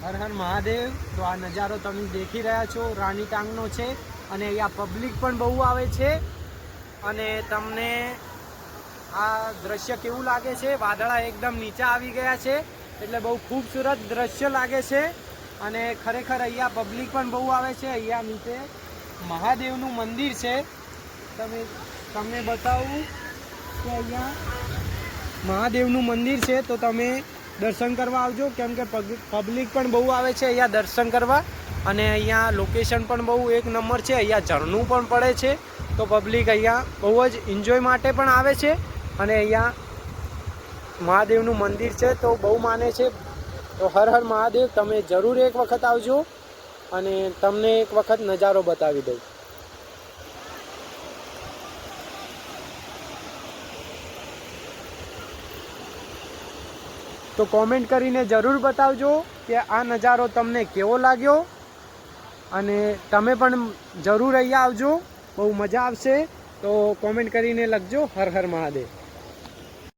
હર હર મહાદેવ। તો આ નજારો તમે દેખી રહ્યા છો રાણી ટાંગનો છે અને અહીંયા પબ્લિક પણ બહુ આવે છે અને તમને આ દ્રશ્ય કેવું લાગે છે? વાદળા એકદમ નીચે આવી ગયા છે એટલે બહુ ખૂબસૂરત દ્રશ્ય લાગે છે અને ખરેખર અહીંયા પબ્લિક પણ બહુ આવે છે। અહીંયા નીચે મહાદેવનું મંદિર છે, તમને બતાવું કે અહીંયા મહાદેવનું મંદિર છે તો તમે દર્શન કરવા આવજો, કેમ કે પબ્લિક પણ બહુ આવે છે અહીંયા દર્શન કરવા અને અહીંયા લોકેશન પણ બહુ એક નંબર છે। અહીંયા ઝરણું પણ પડે છે તો પબ્લિક અહીંયા બહુ જ એન્જોય માટે પણ આવે છે અને અહીંયા મહાદેવનું મંદિર છે તો બહુ માને છે। તો હર હર મહાદેવ। તમે જરૂર એક વખત આવજો અને તમને એક વખત નજારો બતાવી દઉં। તો કોમેન્ટ કરીને જરૂર બતાવજો કે આ નજારો તમને કેવો લાગ્યો અને તમે પણ જરૂર અહીંયા આવજો, બહુ મજા આવશે। તો કોમેન્ટ કરીને લખજો હર હર મહાદેવ।